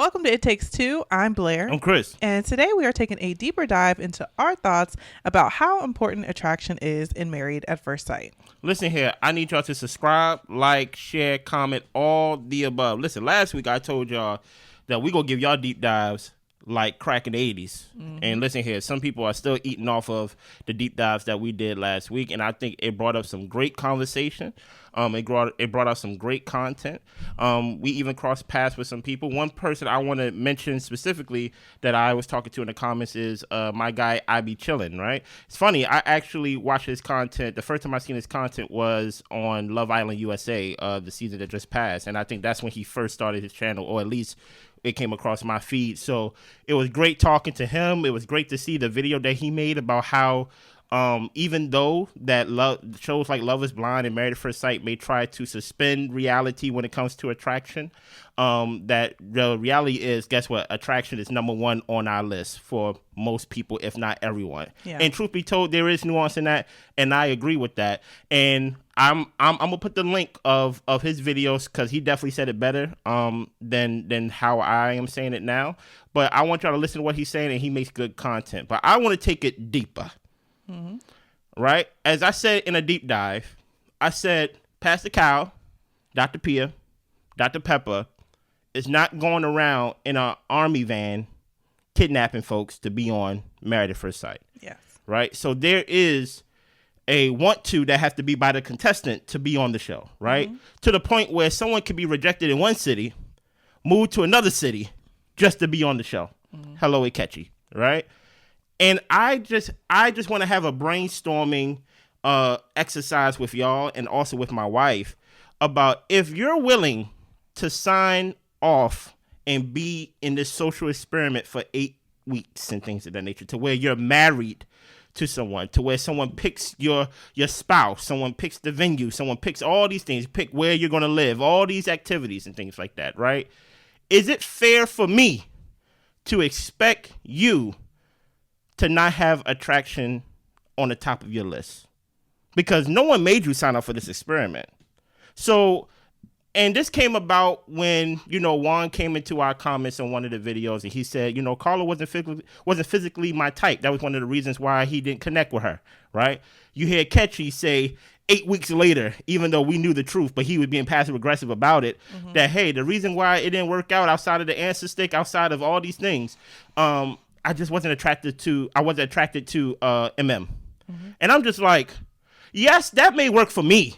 Welcome to It Takes Two. I'm Blair. I'm Chris. And today we are taking a deeper dive into our thoughts about how important attraction is in Married at First Sight. Listen here, I need y'all to subscribe, like, share, comment, all the above. Listen, last week I told y'all that we gonna give y'all deep dives like crack in the 80s. And listen here, some people are still eating off of the deep dives that we did last week, and I think it brought up some great conversation. It brought out some great content. We even crossed paths with some people. One person I want to mention specifically that I was talking to in the comments is my guy I Be Chillin', right? It's funny, I actually watched his content. The first time I seen his content was on Love Island USA, the season that just passed, and I think that's when he first started his channel, or at least it came across my feed. So it was great talking to him. It was great to see the video that he made about how even though that shows like Love is Blind and Married at First Sight may try to suspend reality when it comes to attraction, that the reality is, guess what? Attraction is number one on our list for most people, if not everyone. Yeah. And truth be told, there is nuance in that, and I agree with that. And I'm gonna put the link of his videos because he definitely said it better than how I am saying it now. But I want y'all to listen to what he's saying, and he makes good content. But I want to take it deeper. Right? As I said in a deep dive, I said Pastor Kyle, Dr. Pia, Dr. Pepper is not going around in an army van kidnapping folks to be on Married at First Sight. Yes. Right? So there is a want to that has to be by the contestant to be on the show, right? To the point where someone can be rejected in one city, move to another city just to be on the show. Hello, Ikechi, right? And I just want to have a brainstorming exercise with y'all and also with my wife about if you're willing to sign off and be in this social experiment for 8 weeks and things of that nature, to where you're married to someone, to where someone picks your spouse, someone picks the venue, someone picks all these things, pick where you're going to live, all these activities and things like that, right? Is it fair for me to expect you to not have attraction on the top of your list? Because no one made you sign up for this experiment. So, and this came about when, Juan came into our comments on one of the videos and he said, Carla wasn't physically my type. That was one of the reasons why he didn't connect with her, right? You hear Ketchy say 8 weeks later, even though we knew the truth, but he was being passive aggressive about it, that, hey, the reason why it didn't work out outside of the answer stick, outside of all these things, I just wasn't attracted to MM. And I'm just like, yes, that may work for me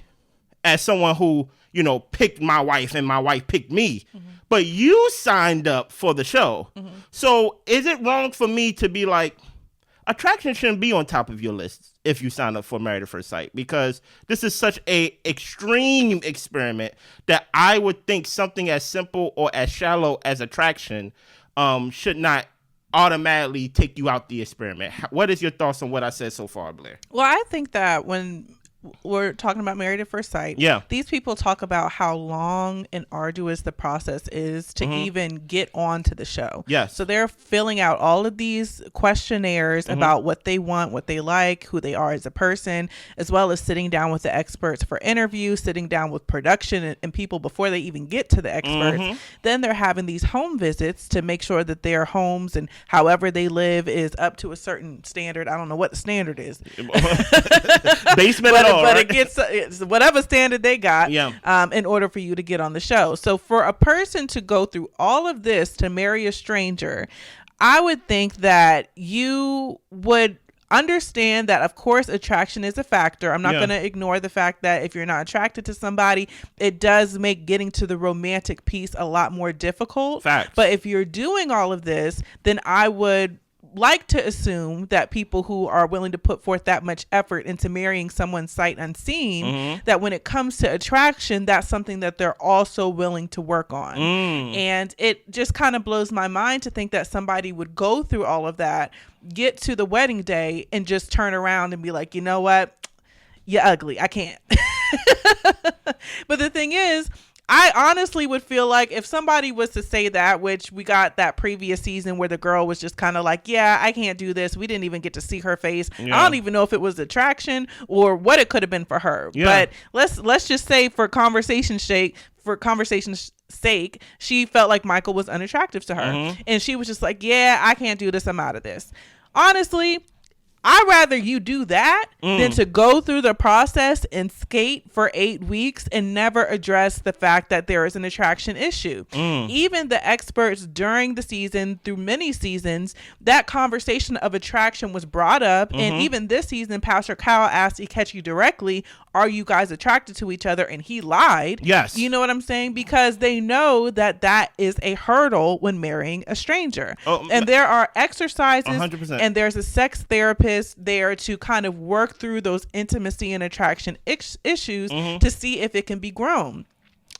as someone who, picked my wife and my wife picked me, but you signed up for the show. So is it wrong for me to be like, attraction shouldn't be on top of your list if you sign up for Married at First Sight? Because this is such a extreme experiment that I would think something as simple or as shallow as attraction should not automatically take you out the experiment. What is your thoughts on what I said so far, Blair? Well, I think that when we're talking about Married at First Sight, these people talk about how long and arduous the process is to even get onto the show. Yes. So they're filling out all of these questionnaires about what they want, what they like, who they are as a person, as well as sitting down with the experts for interviews, sitting down with production and people before they even get to the experts. Then they're having these home visits to make sure that their homes and however they live is up to a certain standard. I don't know what the standard is. Basement at all. But it gets whatever standard they got in order for you to get on the show. So for a person to go through all of this to marry a stranger, I would think that you would understand that, of course, attraction is a factor. I'm not going to ignore the fact that if you're not attracted to somebody, it does make getting to the romantic piece a lot more difficult. Facts. But if you're doing all of this, then I would like to assume that people who are willing to put forth that much effort into marrying someone sight unseen, that when it comes to attraction, that's something that they're also willing to work on. And it just kind of blows my mind to think that somebody would go through all of that, get to the wedding day, and just turn around and be like, you know what? You're ugly. I can't. But the thing is, I honestly would feel like if somebody was to say that, which we got that previous season where the girl was just kind of like, yeah, I can't do this. We didn't even get to see her face. Yeah. I don't even know if it was attraction or what it could have been for her. Yeah. But let's just say for conversation's sake, she felt like Michael was unattractive to her. And she was just like, yeah, I can't do this. I'm out of this. Honestly, I'd rather you do that than to go through the process and skate for 8 weeks and never address the fact that there is an attraction issue. Even the experts during the season, through many seasons, that conversation of attraction was brought up. And even this season, Pastor Kyle asked Ikechi directly, are you guys attracted to each other? And he lied. Yes. You know what I'm saying? Because they know that that is a hurdle when marrying a stranger. And there are exercises 100%. and there's a sex therapist there to kind of work through those intimacy and attraction issues to see if it can be grown.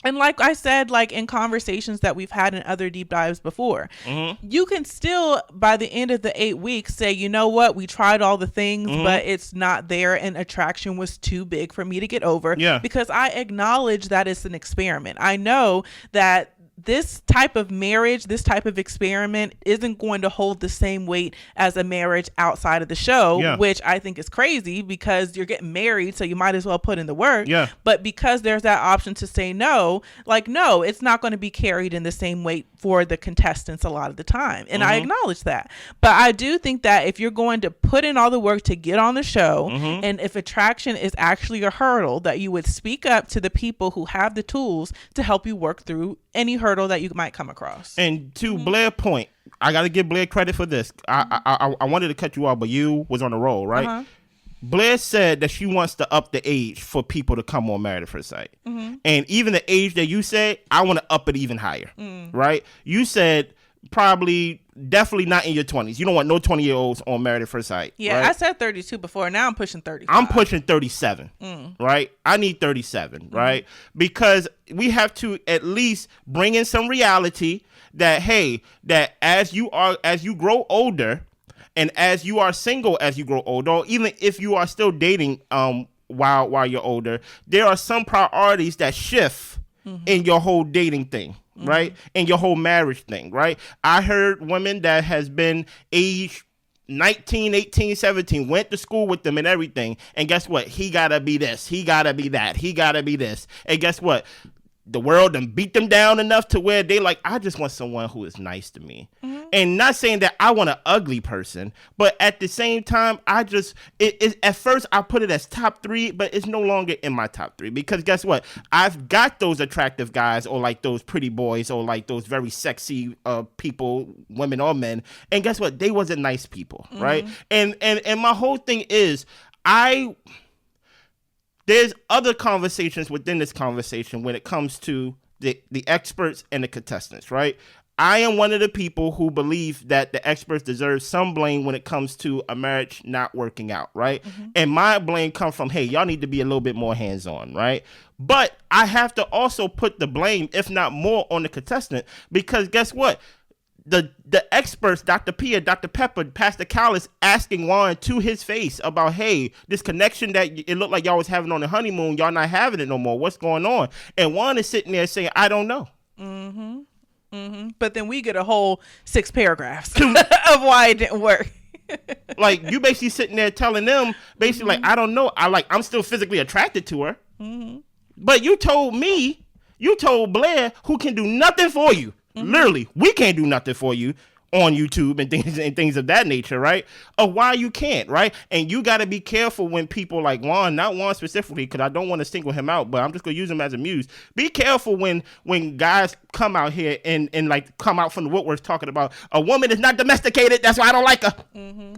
And like I said, like in conversations that we've had in other deep dives before, you can still, by the end of the 8 weeks, say, you know what, we tried all the things, but it's not there. And attraction was too big for me to get over. Yeah. Because I acknowledge that it's an experiment. I know that this type of marriage, this type of experiment isn't going to hold the same weight as a marriage outside of the show, which I think is crazy because you're getting married, so you might as well put in the work. Yeah. But because there's that option to say no, like, no, it's not going to be carried in the same weight for the contestants a lot of the time. And I acknowledge that. But I do think that if you're going to put in all the work to get on the show, and if attraction is actually a hurdle, that you would speak up to the people who have the tools to help you work through any hurdle that you might come across. And to Blair's point, I got to give Blair credit for this. I wanted to cut you off, but you was on a roll, right? Blair said that she wants to up the age for people to come on Married at First Sight. And even the age that you said, I want to up it even higher, right? You said probably definitely not in your 20s. You don't want no 20-year-olds on Married at First Sight. Yeah, right? I said 32 before. Now I'm pushing 35. I'm pushing 37, right? I need 37, right? Because we have to at least bring in some reality that, hey, that as you grow older and as you are single as you grow older, or even if you are still dating while you're older, there are some priorities that shift in your whole dating thing. Right? And your whole marriage thing, right? I heard women that has been age 19, 18, 17, went to school with them and everything. And guess what? He gotta be this. He gotta be that. He gotta be this. And guess what? The world done beat them down enough to where they like, I just want someone who is nice to me. And not saying that I want an ugly person, but at the same time, I just, at first I put it as top 3, but it's no longer in my top 3 because guess what? I've got those attractive guys or like those pretty boys or like those very sexy people, women or men. And guess what? They wasn't nice people, right? And my whole thing is, there's other conversations within this conversation when it comes to the experts and the contestants, right? I am one of the people who believe that the experts deserve some blame when it comes to a marriage not working out, right? And my blame comes from, hey, y'all need to be a little bit more hands-on, right? But I have to also put the blame, if not more, on the contestant because guess what? The experts, Dr. Pia, Dr. Pepper, Pastor Callis, asking Juan to his face about, hey, this connection that it looked like y'all was having on the honeymoon, y'all not having it no more. What's going on? And Juan is sitting there saying, I don't know. But then we get a whole 6 paragraphs of why it didn't work. Like you basically sitting there telling them basically like, I don't know. I'm still physically attracted to her. But you told Blair, who can do nothing for you. Literally, we can't do nothing for you on YouTube and things of that nature, right? Of why you can't, right? And you got to be careful when people like Juan, not Juan specifically, because I don't want to single him out, but I'm just going to use him as a muse. Be careful when guys come out here and like come out from the woodworks talking about a woman is not domesticated. That's why I don't like her.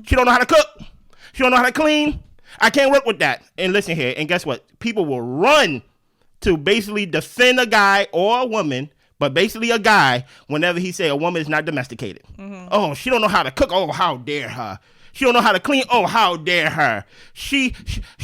She don't know how to cook. She don't know how to clean. I can't work with that. And listen here, and guess what? People will run to basically defend a guy or a woman, but basically a guy, whenever he say a woman is not domesticated. Oh, she don't know how to cook. Oh, how dare her. She don't know how to clean. Oh, how dare her. She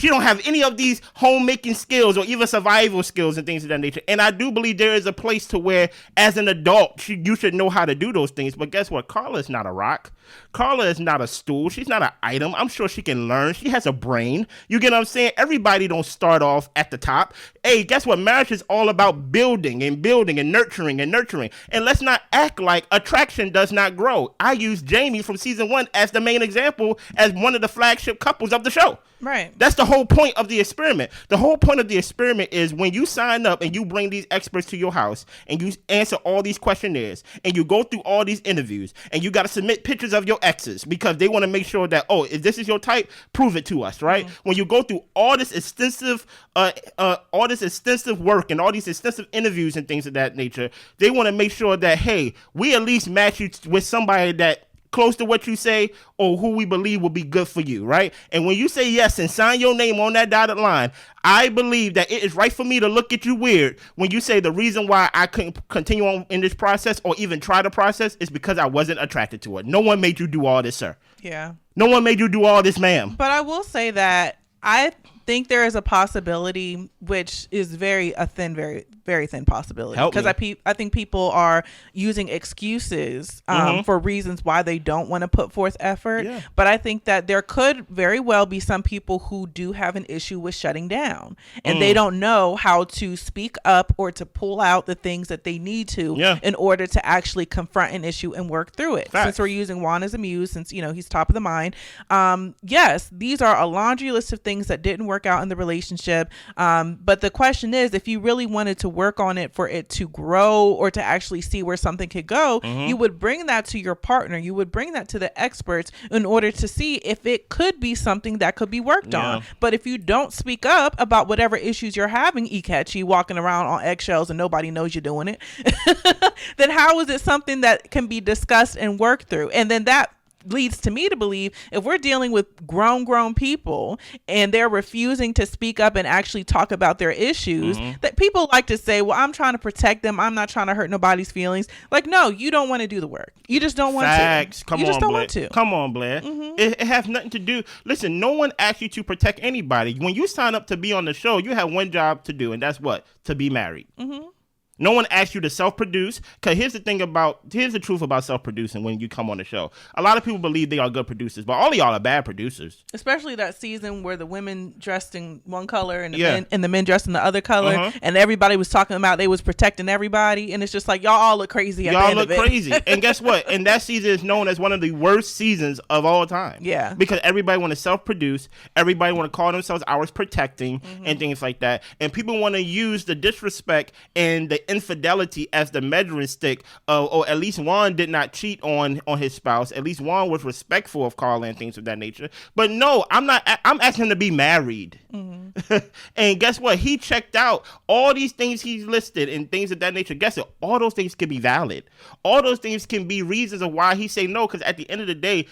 don't have any of these homemaking skills or even survival skills and things of that nature. And I do believe there is a place to where, as an adult, you should know how to do those things. But guess what? Carla is not a rock. Carla is not a stool. She's not an item. I'm sure she can learn. She has a brain. You get what I'm saying? Everybody don't start off at the top. Hey, guess what? Marriage is all about building and nurturing and nurturing. And let's not act like attraction does not grow. I use Jamie from season 1 as the main example as one of the flagship couples of the show. Right. That's the whole point of the experiment. The whole point of the experiment is when you sign up and you bring these experts to your house and you answer all these questionnaires and you go through all these interviews and you got to submit pictures of your exes because they want to make sure that, if this is your type, prove it to us, right? When you go through all this extensive work and all these extensive interviews and things of that nature, they want to make sure that, hey, we at least match you with somebody that close to what you say or who we believe will be good for you, right? And when you say yes and sign your name on that dotted line, I believe that it is right for me to look at you weird when you say the reason why I couldn't continue on in this process or even try the process is because I wasn't attracted to it. No one made you do all this, sir. Yeah. No one made you do all this, ma'am. But I will say that I think there is a possibility, which is very thin possibility, because I think people are using excuses for reasons why they don't want to put forth effort. Yeah. But I think that there could very well be some people who do have an issue with shutting down, and they don't know how to speak up or to pull out the things that they need to in order to actually confront an issue and work through it. Since we're using Juan as a muse, since he's top of the mind, yes, these are a laundry list of things that didn't work out in the relationship. But the question is, if you really wanted to work on it for it to grow or to actually see where something could go, you would bring that to your partner. You would bring that to the experts in order to see if it could be something that could be worked on. But if you don't speak up about whatever issues you're having, Ikechi, walking around on eggshells and nobody knows you're doing it, then how is it something that can be discussed and worked through? And then that leads to me to believe if we're dealing with grown people and they're refusing to speak up and actually talk about their issues, that people like to say, well, I'm trying to protect them, I'm not trying to hurt nobody's feelings. Like, no, you don't want to do the work. You just don't want to. Come on, Blair. It has nothing to do. Listen, no one asked you to protect anybody. When you sign up to be on the show, you have one job to do, and that's what? To be married. No one asks you to self-produce, because here's the truth about self-producing when you come on the show. A lot of people believe they are good producers, but all of y'all are bad producers. Especially that season where the women dressed in one color and the men dressed in the other color, and everybody was talking about they was protecting everybody, and it's just like, y'all all look crazy at the end of it. Y'all look crazy. And guess what? And that season is known as one of the worst seasons of all time. Yeah. Because everybody want to self-produce, everybody want to call themselves ours protecting and things like that, and people want to use the disrespect and the infidelity as the measuring stick or at least Juan did not cheat on his spouse. At least Juan was respectful of Carla and things of that nature. But no, I'm not. I'm asking him to be married. And guess what? He checked out all these things he's listed and things of that nature. Guess what? All those things can be valid. All those things can be reasons of why he say no, because at the end of the day,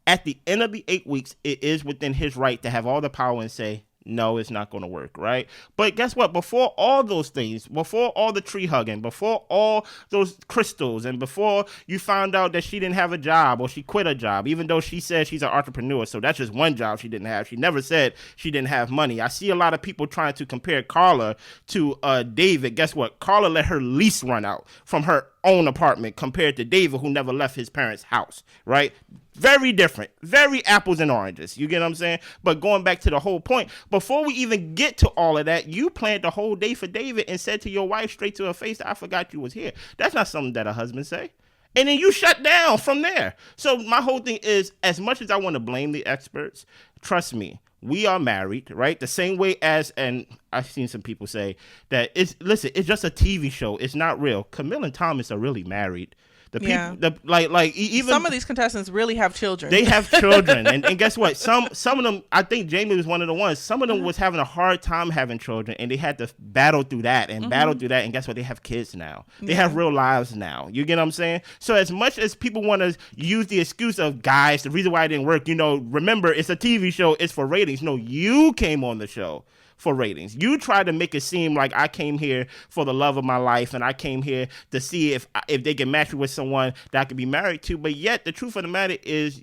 at the end of the 8 weeks, it is within his right to have all the power and say, no, it's not going to work, right? But guess what? Before all those things, before all the tree hugging, before all those crystals, and before you found out that she didn't have a job or she quit a job, even though she said she's an entrepreneur, so that's just one job she didn't have. She never said she didn't have money. I see a lot of people trying to compare Carla to David. Guess what? Carla let her lease run out from her own apartment compared to David, who never left his parents' house, right? Very different, very apples and oranges. You get what I'm saying? But going back to the whole point, before we even get to all of that, you planned the whole day for David and said to your wife straight to her face, I forgot you was here. That's not something that a husband say. And then you shut down from there. So my whole thing is, as much as I want to blame the experts, trust me, we are married, right? The same way as, and I've seen some people say that it's just a TV show. It's not real. Camille and Thomas are really married. The people, even some of these contestants really have children. They have children, and guess what? Some of them, I think Jamie was one of the ones. Some of them was having a hard time having children, and they had to battle through that and battle through that. And guess what? They have kids now. They have real lives now. You get what I'm saying? So as much as people want to use the excuse of guys, the reason why it didn't work, remember it's a TV show. It's for ratings. No, you came on the show for ratings. You try to make it seem like I came here for the love of my life and I came here to see if they can match me with someone that I could be married to. But yet the truth of the matter is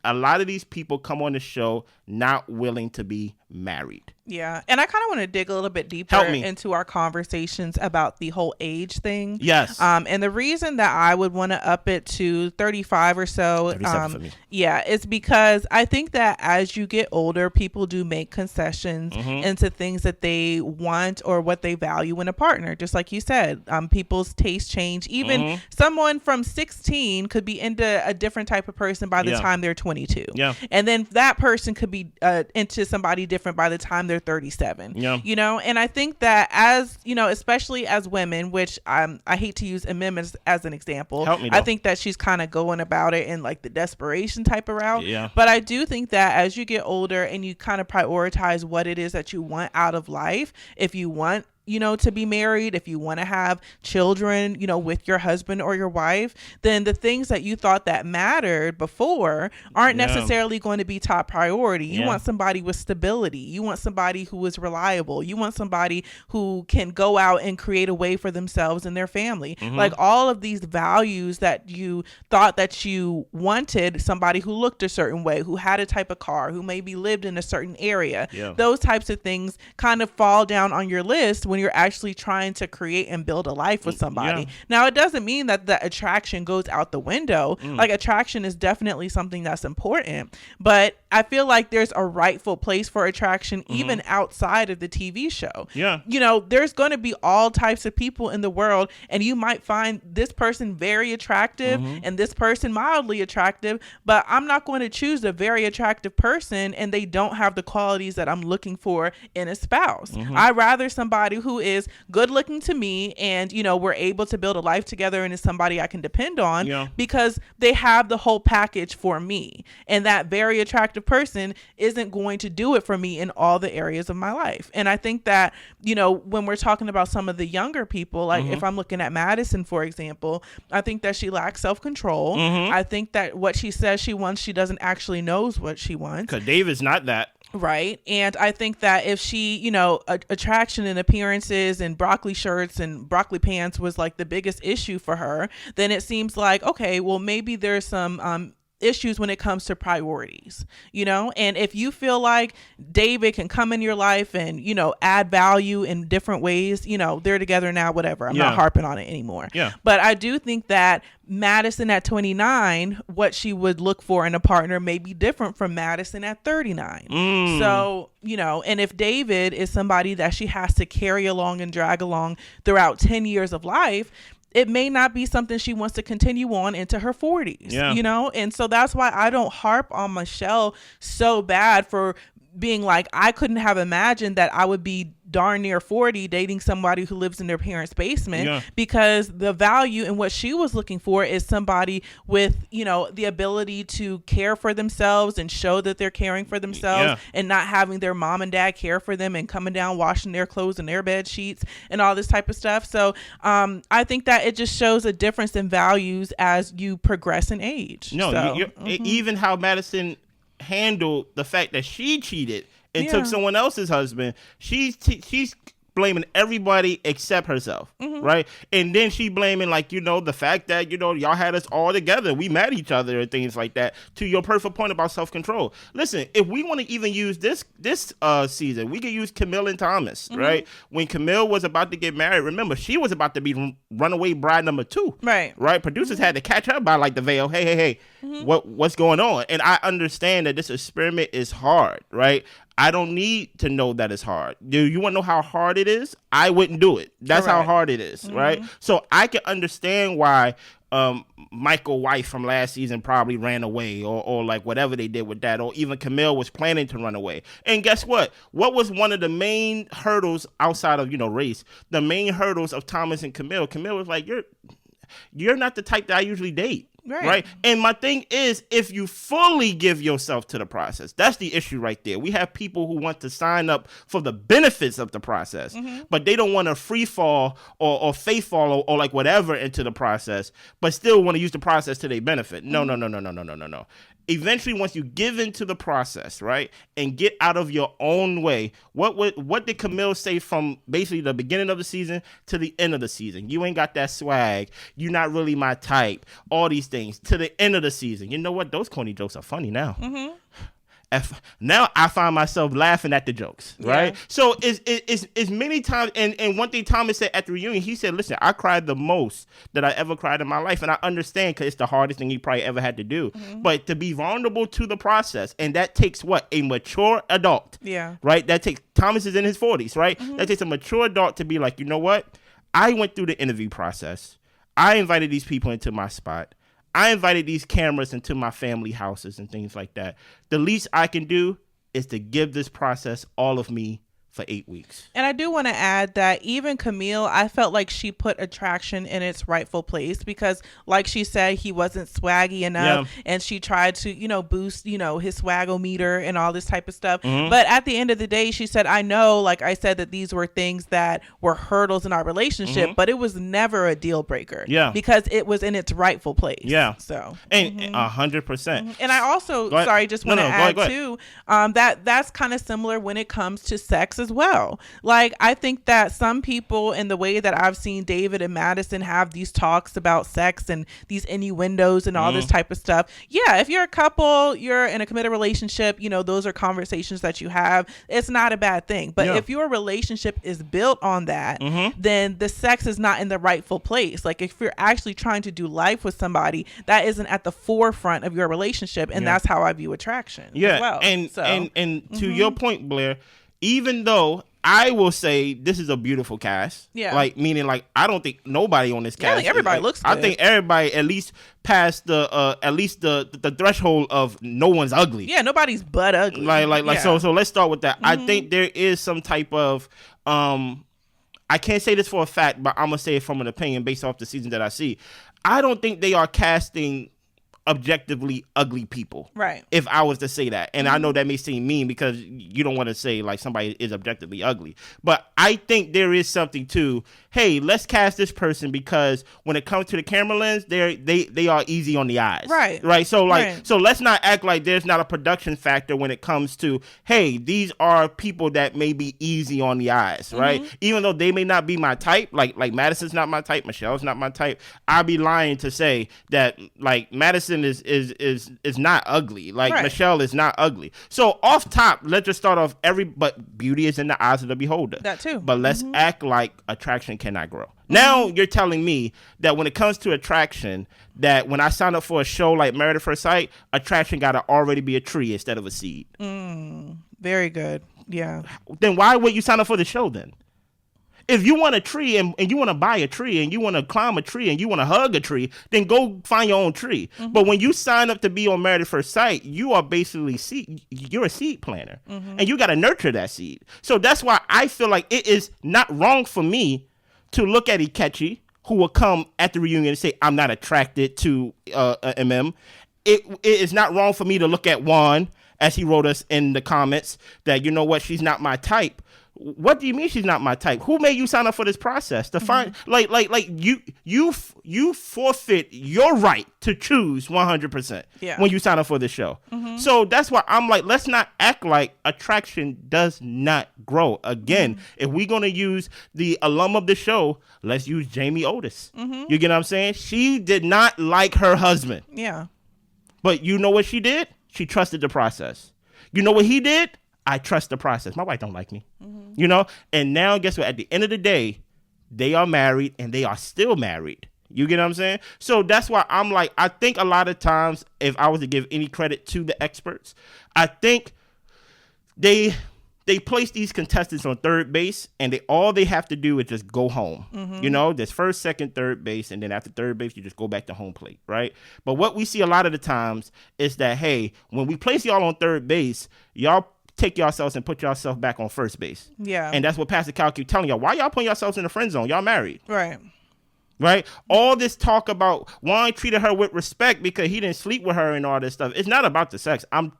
a lot of these people come on the show not willing to be married. Yeah. And I kind of want to dig a little bit deeper into our conversations about the whole age thing. Yes. And the reason that I would want to up it to 35 or so, 37 for me. Yeah, it's because I think that as you get older, people do make concessions into things that they want or what they value in a partner. Just like you said, people's tastes change. Even someone from 16 could be into a different type of person by the time they're 22. Yeah. And then that person could be into somebody different by the time they're 37. Yeah. You know, and I think that as, you know, especially as women, which I hate to use amendments as an example. Help me, though. I think that she's kind of going about it in like the desperation type of route. Yeah. But I do think that as you get older and you kind of prioritize what it is that you want out of life, if you want, you know, to be married, if you want to have children, you know, with your husband or your wife, then the things that you thought that mattered before aren't necessarily going to be top priority. You want somebody with stability. You want somebody who is reliable. You want somebody who can go out and create a way for themselves and their family. Like all of these values that you thought that you wanted, somebody who looked a certain way, who had a type of car, who maybe lived in a certain area. Those types of things kind of fall down on your list when you're actually trying to create and build a life with somebody. Now, it doesn't mean that the attraction goes out the window. Like attraction is definitely something that's important, but I feel like there's a rightful place for attraction even outside of the TV show. You know, there's going to be all types of people in the world, and you might find this person very attractive and this person mildly attractive, but I'm not going to choose a very attractive person and they don't have the qualities that I'm looking for in a spouse. I'd rather somebody who is good looking to me and, you know, we're able to build a life together and is somebody I can depend on because they have the whole package for me. And that very attractive person isn't going to do it for me in all the areas of my life. And I think that, you know, when we're talking about some of the younger people, like if I'm looking at Madison, for example, I think that she lacks self-control. I think that what she says she wants, she doesn't actually knows what she wants. Because David's not that. Right. And I think that if she, you know, attraction and appearances and broccoli shirts and broccoli pants was like the biggest issue for her, then it seems like, okay, well, maybe there's some issues when it comes to priorities, you know. And if you feel like David can come in your life and, you know, add value in different ways, you know, they're together now, whatever. I'm not harping on it anymore. But I do think that Madison at 29, what she would look for in a partner may be different from Madison at 39. So, you know, and if David is somebody that she has to carry along and drag along throughout 10 years of life, it may not be something she wants to continue on into her 40s, you know? And so that's why I don't harp on Michelle so bad for being like, I couldn't have imagined that I would be darn near 40 dating somebody who lives in their parents' basement, because the value in what she was looking for is somebody with, you know, the ability to care for themselves and show that they're caring for themselves and not having their mom and dad care for them and coming down washing their clothes and their bed sheets and all this type of stuff. So I think that it just shows a difference in values as you progress in age. Even how Madison handled the fact that she cheated and took someone else's husband, she's blaming everybody except herself, right? And then she blaming, like, you know, the fact that, you know, y'all had us all together, we met each other and things like that. To your perfect point about self-control, listen, if we want to even use this season, we could use Camille and Thomas, right? When Camille was about to get married, remember, she was about to be runaway bride number 2, right? Producers had to catch her by like the veil. Hey, what's going on? And I understand that this experiment is hard, right? I don't need to know that it's hard. Do you want to know how hard it is? I wouldn't do it. That's how hard it is, right? So I can understand why Michael's wife from last season probably ran away or like whatever they did with that, or even Camille was planning to run away. And guess what? What was one of the main hurdles outside of, you know, race? The main hurdles of Thomas and Camille. Camille was like, you're not the type that I usually date. Right. And my thing is, if you fully give yourself to the process, that's the issue right there. We have people who want to sign up for the benefits of the process, but they don't want to free fall or faith fall or like whatever into the process, but still want to use the process to their benefit. No. Eventually, once you give into the process, right, and get out of your own way, what did Camille say from basically the beginning of the season to the end of the season? You ain't got that swag. You're not really my type. All these things to the end of the season. You know what? Those corny jokes are funny now. now I find myself laughing at the jokes, right? Yeah. So it's many times, and one thing Thomas said at the reunion, he said, listen, I cried the most that I ever cried in my life, and I understand because it's the hardest thing he probably ever had to do. But to be vulnerable to the process, and that takes what? A mature adult. Yeah. Right? That takes, Thomas is in his 40s, right? That takes a mature adult to be like, you know what? I went through the interview process. I invited these people into my spot. I invited these cameras into my family houses and things like that. The least I can do is to give this process all of me for 8 weeks. And I do want to add that even Camille, I felt like she put attraction in its rightful place because, like she said, he wasn't swaggy enough, and she tried to, boost, his swaggometer and all this type of stuff. But at the end of the day, she said, I know, like I said, that these were things that were hurdles in our relationship, but it was never a deal breaker. Yeah. Because it was in its rightful place. Yeah. So. And 100%. And I also, just want to add too, that's kind of similar when it comes to sex as well. Like, I think that some people, in the way that I've seen David and Madison have these talks about sex and these innuendos and all this type of stuff. Yeah, if you're a couple, you're in a committed relationship, those are conversations that you have. It's not a bad thing. But if your relationship is built on that, then the sex is not in the rightful place. Like, if you're actually trying to do life with somebody, that isn't at the forefront of your relationship. And that's how I view attraction as well. And to your point, Blair, even though I will say this is a beautiful cast, meaning I don't think nobody on this cast. Yeah, everybody looks good. I think everybody at least passed the threshold of no one's ugly. Yeah, nobody's butt ugly. So let's start with that. I think there is some type of I can't say this for a fact, but I'm gonna say it from an opinion based off the season that I see. I don't think they are casting objectively ugly people, right? If I was to say that, and I know that may seem mean because you don't want to say like somebody is objectively ugly, but I think there is something to, hey, let's cast this person because when it comes to the camera lens, they are easy on the eyes, right? So let's not act like there's not a production factor when it comes to, hey, these are people that may be easy on the eyes, right? Even though they may not be my type, like Madison's not my type, Michelle's not my type. I'd be lying to say that like Madison is not ugly. Like Michelle is not ugly. So off top, let's just start off but beauty is in the eyes of the beholder. That too. But let's act like attraction cannot grow. Now you're telling me that when it comes to attraction, that when I sign up for a show like Married at First Sight, attraction gotta already be a tree instead of a seed. Very good. Yeah. Then why would you sign up for the show then? If you want a tree and you want to buy a tree and you want to climb a tree and you want to hug a tree, then go find your own tree. But when you sign up to be on Married at First Sight, you are basically you're a seed planter, and you got to nurture that seed. So that's why I feel like it is not wrong for me to look at Ikechi, who will come at the reunion and say, I'm not attracted to MM. It is not wrong for me to look at Juan, as he wrote us in the comments, that, you know what, she's not my type. What do you mean she's not my type? Who made you sign up for this process? To find you forfeit your right to choose 100% when you sign up for this show. So that's why I'm like, let's not act like attraction does not grow. Again, if we're gonna use the alum of the show, let's use Jamie Otis. You get what I'm saying? She did not like her husband. Yeah. But you know what she did? She trusted the process. You know what he did? I trust the process. My wife don't like me, and now guess what? At the end of the day, they are married and they are still married. You get what I'm saying? So that's why I'm like, I think a lot of times, if I was to give any credit to the experts, I think they place these contestants on third base, and all they have to do is just go home. There's first, second, third base, and then after third base, you just go back to home plate, right? But what we see a lot of the times is that, hey, when we place y'all on third base, y'all take yourselves and put yourself back on first base. Yeah. And that's what Pastor Cal keep telling y'all. Why y'all putting yourselves in the friend zone? Y'all married. Right. All this talk about Juan treated her with respect because he didn't sleep with her and all this stuff. It's not about the sex. I'm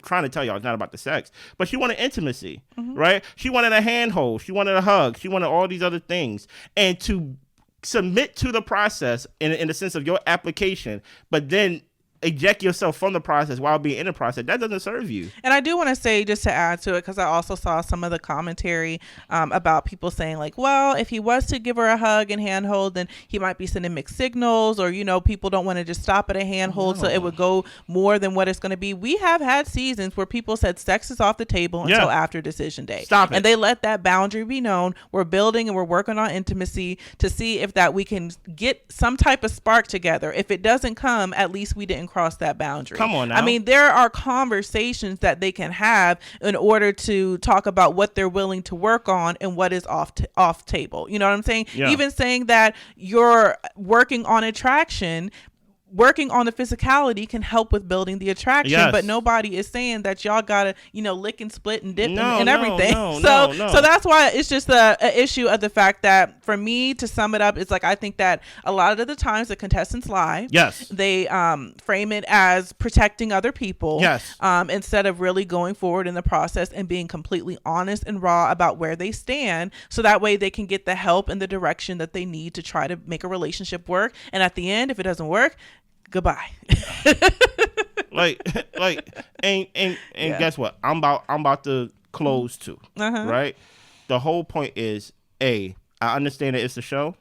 trying to tell y'all it's not about the sex. But she wanted intimacy, right? She wanted a handhold. She wanted a hug. She wanted all these other things. And to submit to the process in the sense of your application, but then eject yourself from the process while being in the process, that doesn't serve you. And I do want to say, just to add to it, because I also saw some of the commentary about people saying like, well, if he was to give her a hug and handhold, then he might be sending mixed signals, or, you know, people don't want to just stop at a handhold, so it would go more than what it's going to be. We have had seasons where people said sex is off the table until after decision day. Stop it. And they let that boundary be known. We're building and we're working on intimacy to see if that we can get some type of spark together. If it doesn't come, at least we didn't cross that boundary. Come on now. I mean, there are conversations that they can have in order to talk about what they're willing to work on and what is off table. You know what I'm saying? Yeah. Even saying that you're working on attraction, working on the physicality can help with building the attraction, but nobody is saying that y'all gotta, you know, lick and split and dip and everything. So that's why it's just a issue of the fact that, for me, to sum it up, it's like, I think that a lot of the times the contestants lie. Yes. They frame it as protecting other people. Yes. Instead of really going forward in the process and being completely honest and raw about where they stand, so that way they can get the help and the direction that they need to try to make a relationship work. And at the end, if it doesn't work, goodbye. and guess what? I'm about to close too. Right? The whole point is, I understand that it's a show.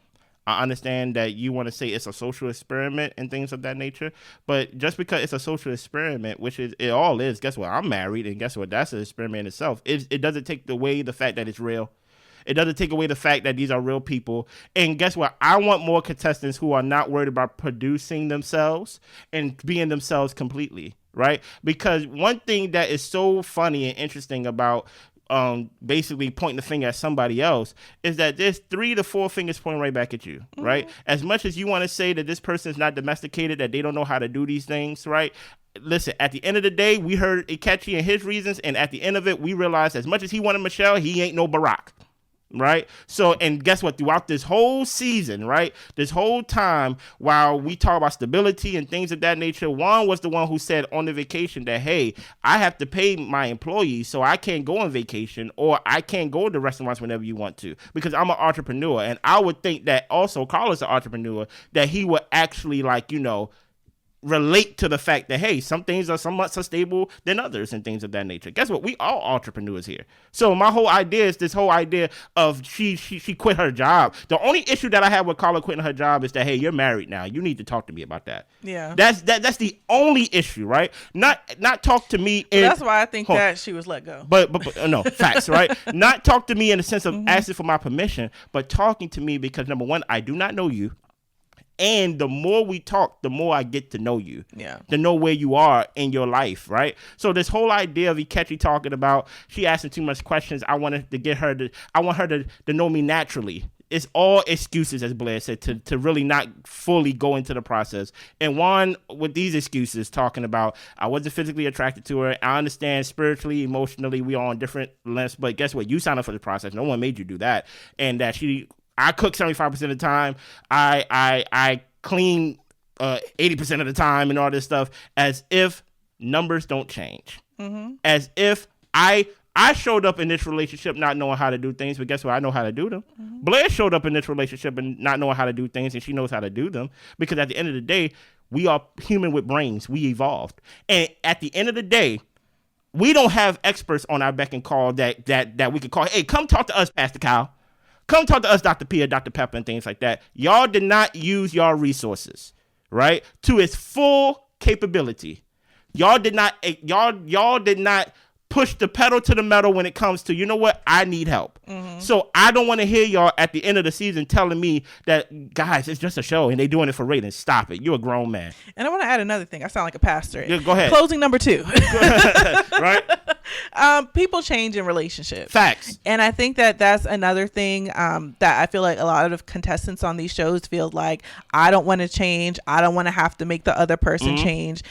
I understand that you want to say it's a social experiment and things of that nature, but just because it's a social experiment, which it all is, guess what? I'm married, and guess what? That's an experiment in itself. It doesn't take away the fact that it's real. It doesn't take away the fact that these are real people. And guess what? I want more contestants who are not worried about producing themselves and being themselves completely, right? Because one thing that is so funny and interesting about basically pointing the finger at somebody else is that there's 3 to 4 fingers pointing right back at you, right? As much as you want to say that this person is not domesticated, that they don't know how to do these things, right? Listen, at the end of the day, we heard Ikechi and his reasons, and at the end of it, we realized as much as he wanted Michelle, he ain't no Barack. Right. So, and guess what? Throughout this whole season, right, this whole time, while we talk about stability and things of that nature, Juan was the one who said on the vacation that, hey, I have to pay my employees, so I can't go on vacation, or I can't go to restaurants whenever you want to, because I'm an entrepreneur. And I would think that also Carlos, an entrepreneur, that he would actually, like, you know, relate to the fact that, hey, some things are somewhat more stable than others and things of that nature. Guess what? We all entrepreneurs here. So my whole idea is this whole idea of she quit her job. The only issue that I have with Carla quitting her job is that, hey, you're married now. You need to talk to me about that. Yeah. That's the only issue, right? Not talk to me. That's why I think that she was let go. But no, facts, right? Not talk to me in the sense of asking for my permission, but talking to me because, number one, I do not know you. And the more we talk, the more I get to know you. Yeah. To know where you are in your life, right? So this whole idea of Ikechi talking about she asking too much questions, I want her to know me naturally. It's all excuses, as Blair said, to really not fully go into the process. And Juan, with these excuses, talking about, I wasn't physically attracted to her. I understand spiritually, emotionally, we are on different lengths. But guess what? You signed up for the process. No one made you do that. And that I cook 75% of the time. I clean 80% of the time and all this stuff, as if numbers don't change. As if I showed up in this relationship not knowing how to do things, but guess what? I know how to do them. Blair showed up in this relationship and not knowing how to do things, and she knows how to do them, because at the end of the day, we are human with brains. We evolved. And at the end of the day, we don't have experts on our beck and call that we could call, hey, come talk to us, Pastor Kyle. Come talk to us, Dr. P or Dr. Pepper, and things like that. Y'all did not use your resources, right, to its full capability. Y'all did not push the pedal to the metal when it comes to, you know what, I need help. So I don't want to hear y'all at the end of the season telling me that, guys, it's just a show and they doing it for ratings. Stop it. You're a grown man. And I want to add another thing. I sound like a pastor. Yeah, go ahead. Closing number 2. Right? People change in relationships. Facts. And I think that that's another thing that I feel like a lot of contestants on these shows feel like, I don't want to change. I don't want to have to make the other person change.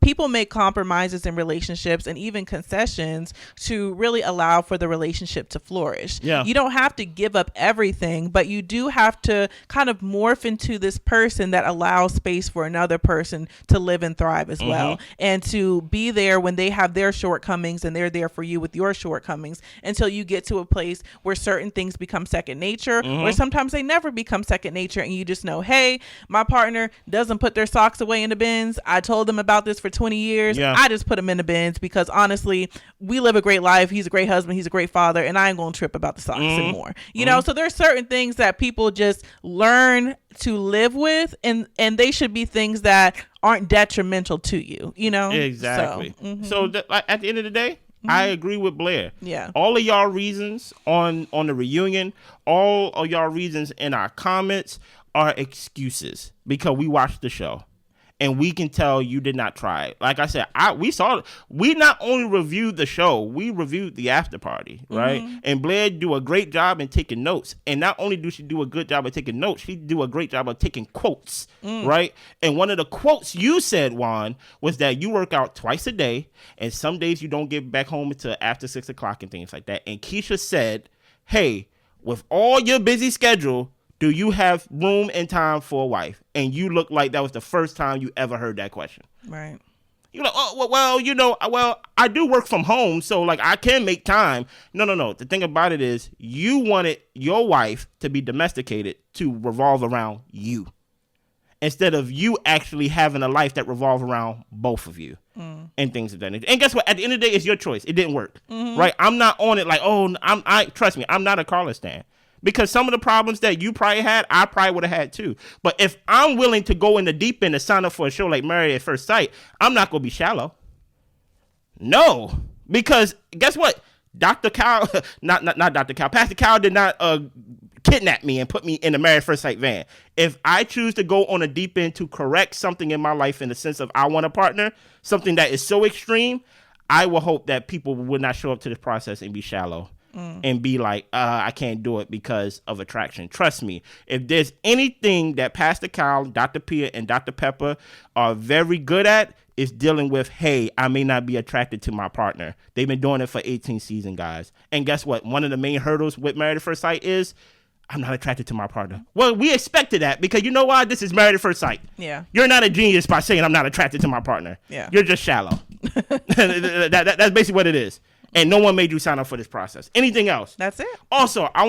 People make compromises in relationships and even concessions to really allow for the relationship to flourish. Yeah. You don't have to give up everything, but you do have to kind of morph into this person that allows space for another person to live and thrive as well, and to be there when they have their shortcomings shortcomings and they're there for you with your shortcomings until you get to a place where certain things become second nature, or sometimes they never become second nature, and you just know, hey, my partner doesn't put their socks away in the bins. I told them about this for 20 years. I just put them in the bins because honestly, we live a great life. He's a great husband. He's a great father, and I ain't going to trip about the socks anymore. You know, so there's certain things that people just learn to live with, and they should be things that aren't detrimental to you, you know? Exactly. So at the end of the day, I agree with Blair. Yeah. All of y'all reasons on the reunion, all of y'all reasons in our comments are excuses because we watched the show. And we can tell you did not try it. Like I said, we not only reviewed the show, we reviewed the after party, right? And Blair do a great job in taking notes. And not only do she do a good job of taking notes, she do a great job of taking quotes, right? And one of the quotes you said, Juan, was that you work out twice a day, and some days you don't get back home until after 6 o'clock and things like that. And Keisha said, hey, with all your busy schedule, do you have room and time for a wife? And you look like that was the first time you ever heard that question. Right. You're like, oh, well, I do work from home, so like I can make time. No. The thing about it is you wanted your wife to be domesticated to revolve around you instead of you actually having a life that revolves around both of you and things of that nature. And guess what? At the end of the day, it's your choice. It didn't work, right? I'm not on it like, trust me, I'm not a Carla stan. Because some of the problems that you probably had, I probably would have had too. But if I'm willing to go in the deep end and sign up for a show like Married at First Sight, I'm not going to be shallow. No. Because guess what? Dr. Cal, not Dr. Cal, Pastor Cal did not kidnap me and put me in the Married at First Sight van. If I choose to go on a deep end to correct something in my life in the sense of I want a partner, something that is so extreme, I will hope that people would not show up to this process and be shallow. And be like, I can't do it because of attraction. Trust me, if there's anything that Pastor Kyle, Dr. Pia, and Dr. Pepper are very good at, is dealing with, hey, I may not be attracted to my partner. They've been doing it for 18 seasons, guys. And guess what? One of the main hurdles with Married at First Sight is, I'm not attracted to my partner. Well, we expected that because you know why? This is Married at First Sight. Yeah. You're not a genius by saying I'm not attracted to my partner. Yeah. You're just shallow. That's basically what it is. And no one made you sign up for this process. Anything else? That's it. Also, I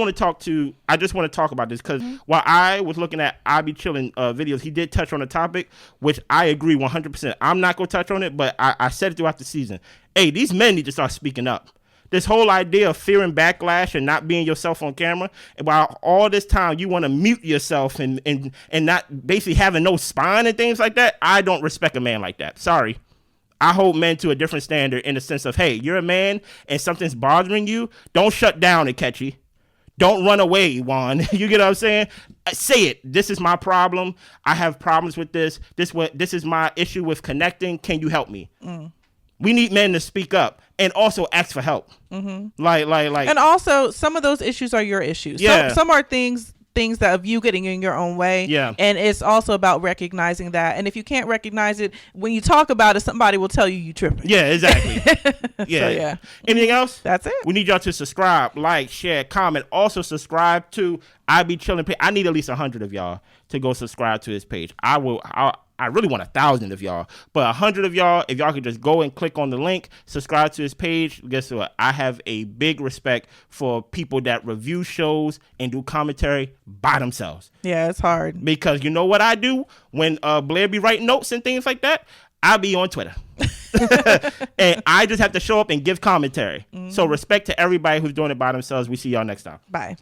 just want to talk about this because while I was looking at I Be Chillin' videos, he did touch on the topic, which I agree 100%. I'm not going to touch on it, but I said it throughout the season. Hey, these men need to start speaking up. This whole idea of fearing backlash and not being yourself on camera, and while all this time you want to mute yourself and not basically having no spine and things like that, I don't respect a man like that. Sorry. I hold men to a different standard in the sense of, hey, you're a man and something's bothering you. Don't shut down, Akechi. Don't run away, Juan. You get what I'm saying? Say it. This is my problem. I have problems with this. This is my issue with connecting. Can you help me? We need men to speak up and also ask for help. Like. And also, some of those issues are your issues. Yeah. Some are things that of you getting in your own way. Yeah. And it's also about recognizing that. And if you can't recognize it, when you talk about it, somebody will tell you tripping. Yeah, exactly. Yeah. So, yeah. Anything else? That's it. We need y'all to subscribe, like, share, comment. Also subscribe to I Be Chillin' page. I need at least 100 of y'all to go subscribe to his page. I really want 1,000 of y'all, but 100 of y'all, if y'all could just go and click on the link, subscribe to his page. Guess what? I have a big respect for people that review shows and do commentary by themselves. Yeah, it's hard. Because you know what I do when Blair be writing notes and things like that? I be on Twitter. And I just have to show up and give commentary. So respect to everybody who's doing it by themselves. We see y'all next time. Bye.